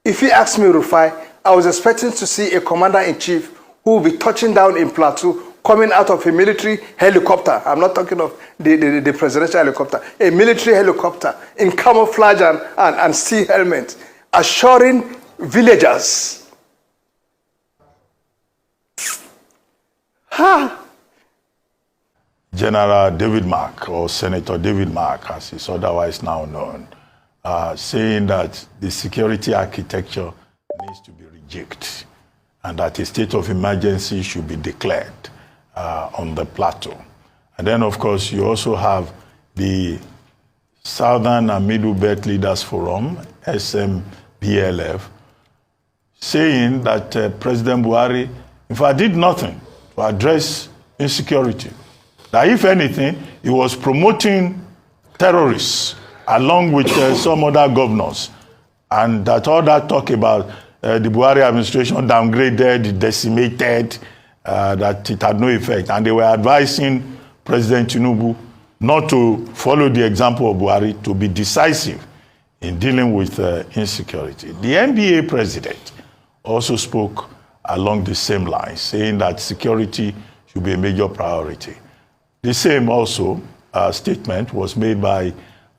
If you ask me, Rufai, I was expecting to see a commander-in-chief who will be touching down in Plateau, coming out of a military helicopter. I'm not talking of the presidential helicopter. A military helicopter in camouflage and steel helmet, assuring villagers. General David Mark, or Senator David Mark, as is otherwise now known, saying that the security architecture needs to be rejected and that a state of emergency should be declared on the plateau. And then, of course, you also have the Southern and Middle Belt Leaders Forum, SMBLF, saying that President Buhari, in fact, did nothing to address insecurity. That if anything, he was promoting terrorists along with some other governors. And that all that talk about the Buhari administration downgraded, decimated, that it had no effect. And they were advising President Tinubu not to follow the example of Buhari, to be decisive in dealing with insecurity. The NBA president also spoke along the same lines, saying that security should be a major priority. The same also statement was made by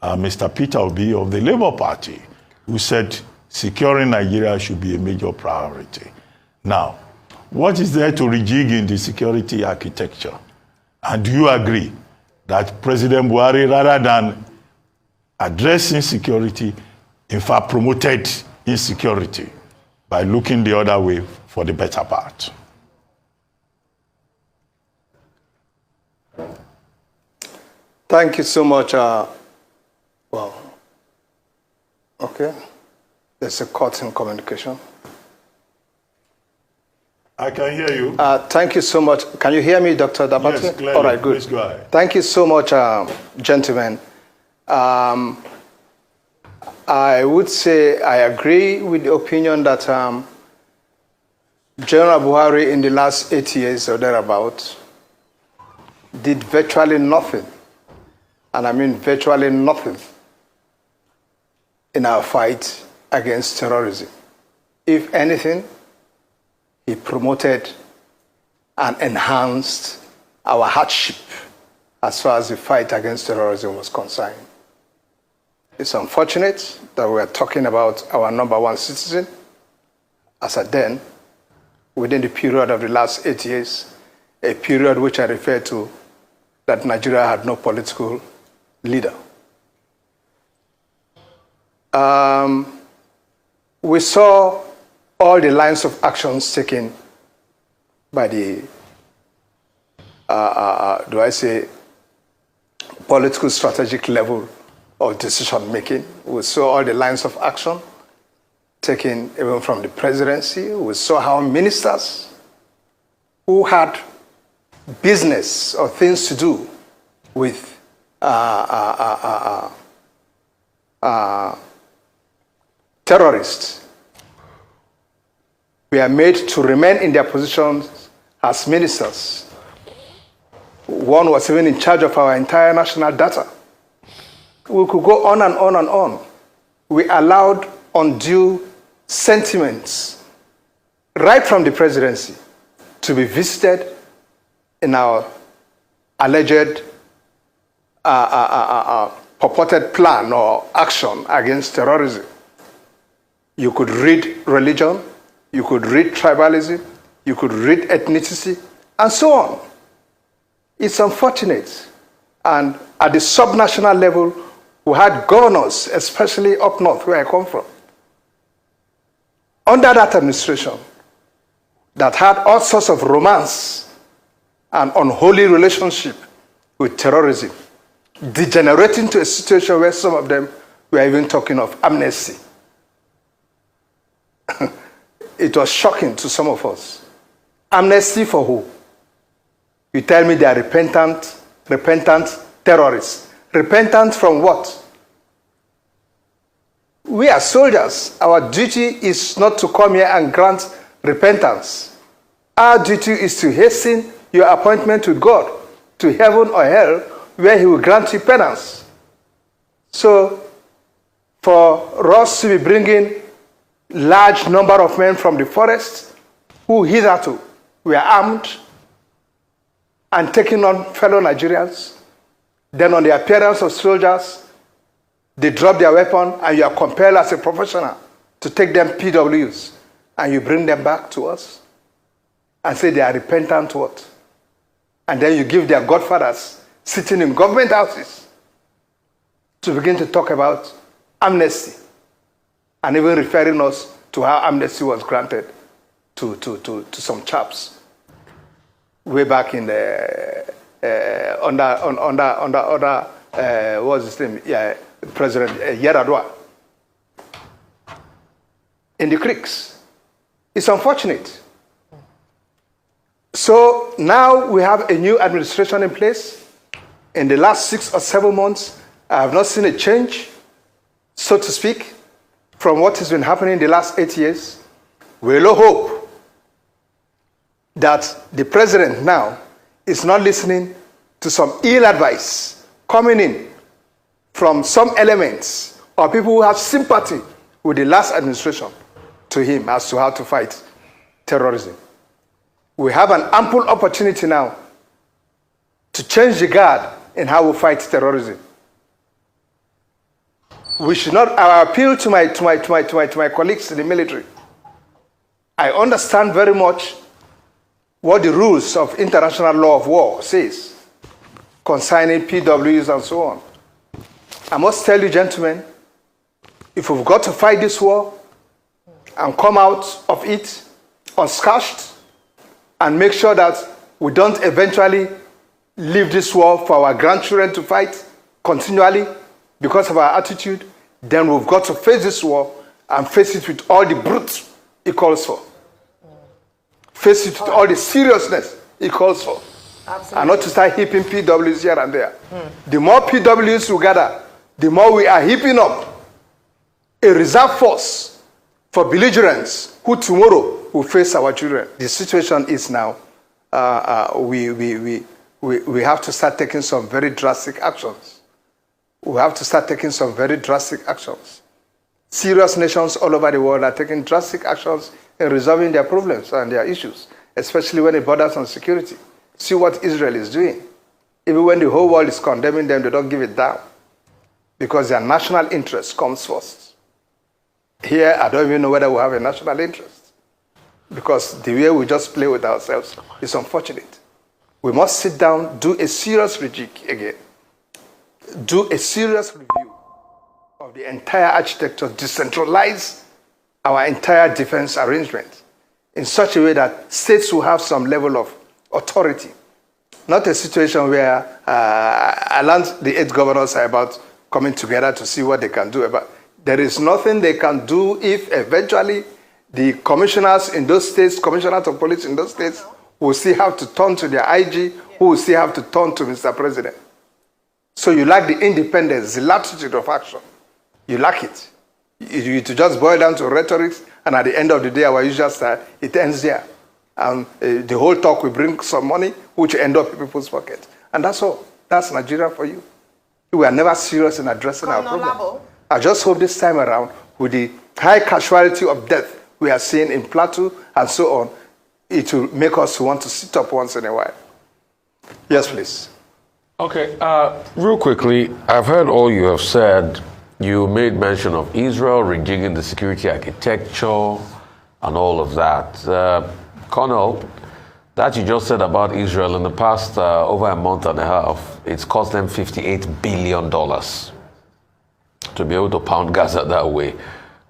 Mr. Peter Obi of the Labour Party, who said securing Nigeria should be a major priority. Now, what is there to rejig in the security architecture? And do you agree that President Buhari, rather than addressing security, in fact promoted insecurity by looking the other way for the better part? Thank you so much. Well, okay. There's a cut in communication. I can hear you. Thank you so much. Can you hear me, Dr. Dabate? Yes, clearly. All right, good. Please go ahead. Thank you so much, gentlemen. I would say I agree with the opinion that General Buhari in the last 8 years or thereabout did virtually nothing, and I mean virtually nothing, in our fight against terrorism. If anything, he promoted and enhanced our hardship as far as the fight against terrorism was concerned. It's unfortunate that we are talking about our #1 citizen as a then, within the period of the last 8 years, a period which I refer to that Nigeria had no political leader. We saw all the lines of actions taken by the, do I say, political strategic level of decision making. We saw all the lines of action taken even from the presidency. We saw how ministers who had business or things to do with terrorists were made to remain in their positions as ministers. One was even in charge of our entire national data. We could go on and on and on. We allowed undue sentiments right from the presidency to be visited in our alleged purported plan or action against terrorism. You could read religion, you could read tribalism, you could read ethnicity, and so on. It's unfortunate. And at the subnational level, we had governors, especially up north, where I come from, under that administration, that had all sorts of romance and unholy relationship with terrorism, degenerating to a situation where some of them were even talking of amnesty. It was shocking to some of us. Amnesty for who? You tell me they are repentant terrorists. Repentant from what? We are soldiers. Our duty is not to come here and grant repentance. Our duty is to hasten your appointment with God to heaven or hell, where he will grant you penance. So, for us to be bringing large number of men from the forest who hitherto were armed and taking on fellow Nigerians. Then on the appearance of soldiers, they drop their weapon and you are compelled as a professional to take them PWs and you bring them back to us and say they are repentant what? And then you give their godfathers sitting in government houses to begin to talk about amnesty and even referring us to how amnesty was granted to some chaps way back in the under what's his name? Yeah, President Yaradua in the creeks. It's unfortunate. So now we have a new administration in place. In the last 6 or 7 months, I have not seen a change, so to speak, from what has been happening in the last 8 years. We will hope that the president now is not listening to some ill advice coming in from some elements or people who have sympathy with the last administration to him as to how to fight terrorism. We have an ample opportunity now to change the guard in how we fight terrorism. We should not. I appeal to my colleagues in the military. I understand very much what the rules of international law of war says concerning PWs and so on. I must tell you, gentlemen, if we've got to fight this war and come out of it unscathed and make sure that we don't eventually leave this war for our grandchildren to fight continually because of our attitude, then we've got to face this war and face it with all the brute it calls for. Face it with all the seriousness it calls for. Absolutely. And not to start heaping PWs here and there. The more PWs we gather, the more we are heaping up a reserve force for belligerents who tomorrow will face our children. The situation is now, we have to start taking some very drastic actions. We have to start taking some very drastic actions. Serious nations all over the world are taking drastic actions in resolving their problems and their issues, especially when it borders on security. See what Israel is doing. Even when the whole world is condemning them, they don't give it down because their national interest comes first. Here, I don't even know whether we have a national interest because the way we just play with ourselves is unfortunate. We must sit down, do a serious rejig again, do a serious review of the entire architecture, decentralize our entire defense arrangement in such a way that states will have some level of authority. Not a situation where I learned the 8 governors are about coming together to see what they can do about. There is nothing they can do if eventually the commissioners in those states, commissioners of police in those states, will still have to turn to their IG, who will still have to turn to Mr. President. So you lack the independence, the latitude of action. You lack it. You to just boil down to rhetoric, and at the end of the day, our usual style, it ends there. And the whole talk will bring some money, which end up in people's pockets. And that's all. That's Nigeria for you. We are never serious in addressing our problem. I just hope this time around, with the high casualty of death we are seeing in Plateau and so on, it will make us want to sit up once in a while. Yes, please. Okay, real quickly, I've heard all you have said. You made mention of Israel rejigging the security architecture and all of that. Colonel, that you just said about Israel in the past over a month and a half, it's cost them $58 billion to be able to pound Gaza that way.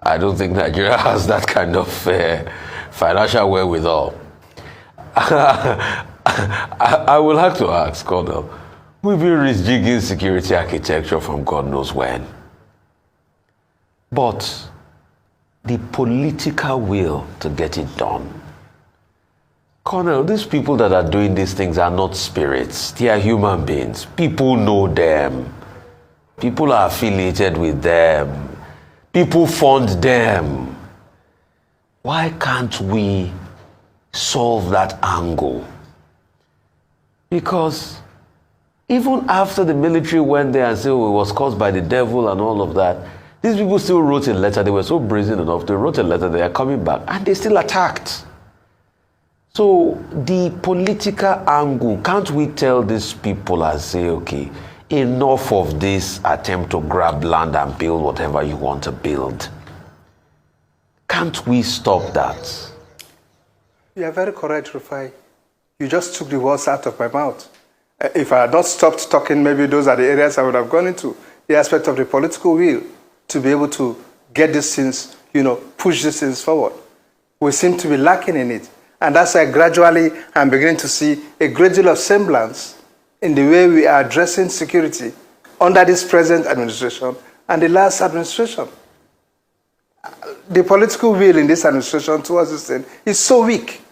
I don't think Nigeria has that kind of financial wherewithal. I would like to ask, Colonel, we've been rejigging security architecture from God knows when. But the political will to get it done. Colonel, these people that are doing these things are not spirits. They are human beings. People know them. People are affiliated with them. People fund them. Why can't we solve that angle? Because even after the military went there and said, oh, it was caused by the devil and all of that, These people still wrote a letter. They were so brazen enough. They wrote a letter. They are coming back, and they still attacked. So the political angle, can't we tell these people and say, okay, enough of this attempt to grab land and build whatever you want to build? Can't we stop that? You are very correct, Rufai. You just took the words out of my mouth. If I had not stopped talking, maybe those are the areas I would have gone into. The aspect of the political will to be able to get these things, push these things forward. We seem to be lacking in it. And that's why gradually I'm beginning to see a great deal of semblance in the way we are addressing security under this present administration and the last administration. The political will in this administration towards this thing is so weak.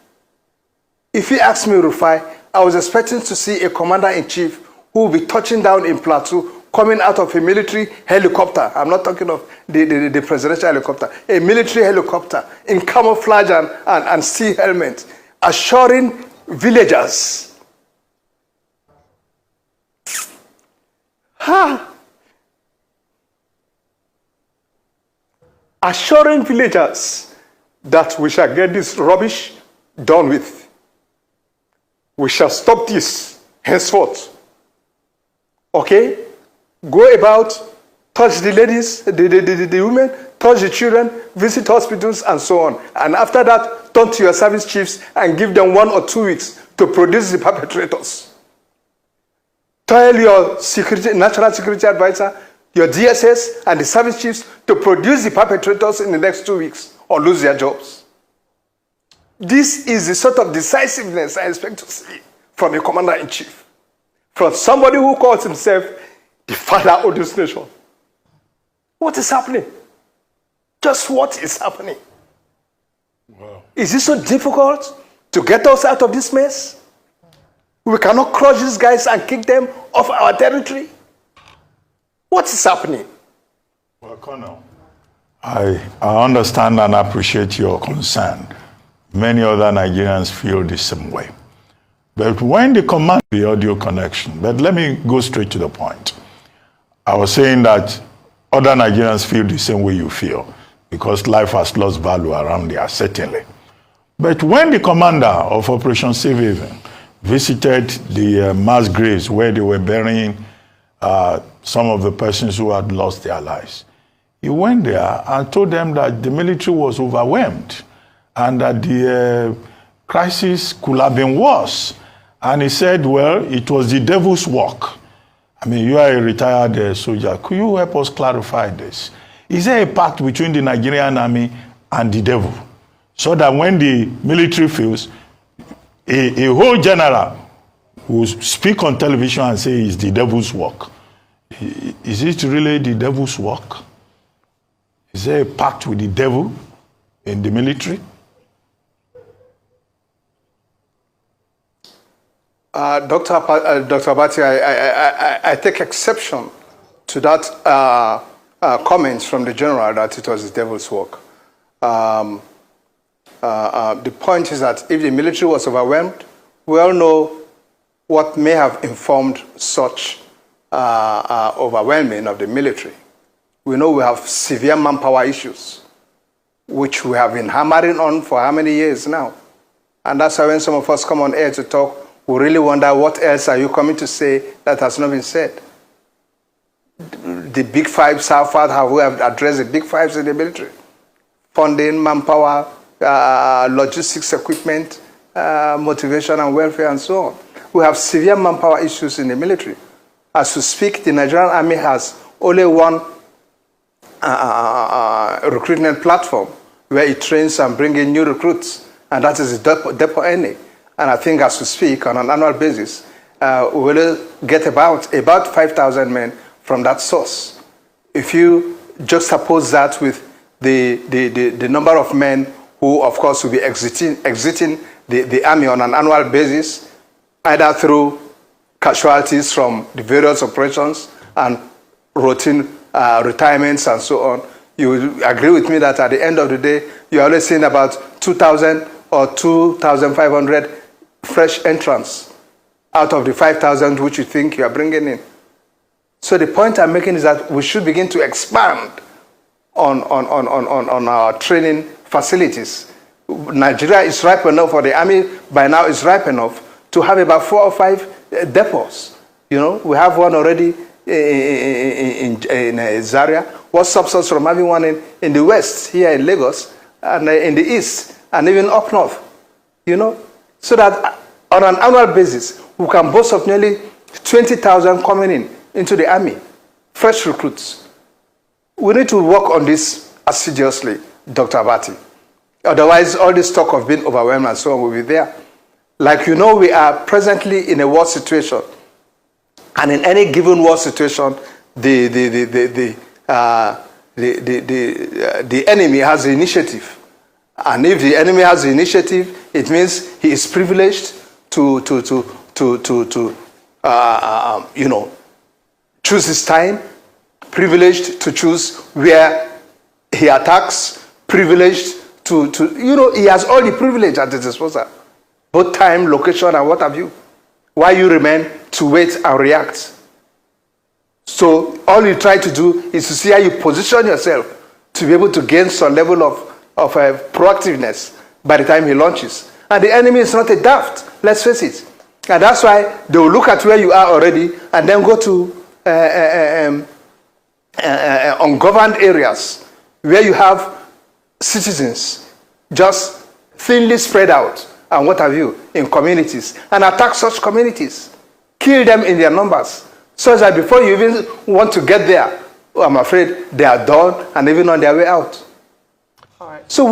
If you ask me, Rufai, I was expecting to see a commander-in-chief who will be touching down in Plateau, coming out of a military helicopter. I'm not talking of the presidential helicopter. A military helicopter in camouflage and steel helmet, assuring villagers. Assuring villagers that we shall get this rubbish done with. We shall stop this henceforth. Okay? Go about, touch the ladies, the women, touch the children, visit hospitals, and so on. And after that, turn to your service chiefs and give them 1 or 2 weeks to produce the perpetrators. Tell your national security advisor, your DSS, and the service chiefs to produce the perpetrators in the next 2 weeks or lose their jobs. This is the sort of decisiveness I expect to see from a commander-in-chief, from somebody who calls himself the father of this nation. What is happening? Just what is happening? Wow. Is it so difficult to get us out of this mess? We cannot crush these guys and kick them off our territory? What is happening? Well, Colonel, I understand and appreciate your concern. Many other Nigerians feel the same way. But when the command, the audio connection, but let me go straight to the point. I was saying that other Nigerians feel the same way you feel because life has lost value around there, certainly. But when the commander of Operation Safe Haven visited the mass graves where they were burying some of the persons who had lost their lives, he went there and told them that the military was overwhelmed and that the crisis could have been worse. And he said, well, it was the devil's work. I mean, you are a retired soldier. Could you help us clarify this? Is there a pact between the Nigerian army and the devil? So that when the military fails, a whole general will speak on television and say it's the devil's work. Is it really the devil's work? Is there a pact with the devil in the military? Dr. Abati, I take exception to that comment from the general that it was the devil's work. The point is that if the military was overwhelmed, we all know what may have informed such overwhelming of the military. We know we have severe manpower issues, which we have been hammering on for how many years now. And that's why when some of us come on air to talk, we really wonder what else are you coming to say that has not been said. The big fives, how far have we addressed the big fives in the military? Funding, manpower, logistics equipment, motivation and welfare and so on. We have severe manpower issues in the military. As we speak, the Nigerian Army has only one recruitment platform where it trains and brings in new recruits, and that is the Depot NA. And I think as we speak on an annual basis, we will get about 5,000 men from that source. If you juxtapose that with the number of men who, of course, will be exiting the army on an annual basis, either through casualties from the various operations and routine retirements and so on, you will agree with me that at the end of the day, you're only seeing about 2,000 or 2,500 fresh entrants out of the 5,000 which you think you are bringing in. So the point I'm making is that we should begin to expand on our training facilities. Nigeria is ripe enough, for the army by now is ripe enough to have about 4 or 5 depots. You know, we have one already in Zaria. What stops us from having one in the west, here in Lagos, and in the east, and even up north? You know, so that on an annual basis, we can boast of nearly 20,000 coming into the army, fresh recruits. We need to work on this assiduously, Dr. Abati. Otherwise, all this talk of being overwhelmed and so on will be there. Like you know, we are presently in a war situation. And in any given war situation, the enemy has the initiative. And if the enemy has the initiative, it means he is privileged to you know, choose his time, privileged to choose where he attacks, privileged to you know, he has all the privilege at his disposal, both time, location, and what have you. Why you remain to wait and react? So all you try to do is to see how you position yourself to be able to gain some level of proactiveness by the time he launches. And the enemy is not a daft, let's face it. And that's why they will look at where you are already and then go to ungoverned areas where you have citizens just thinly spread out and what have you in communities, and attack such communities, kill them in their numbers, so that before you even want to get there, I'm afraid they are done and even on their way out. All right. So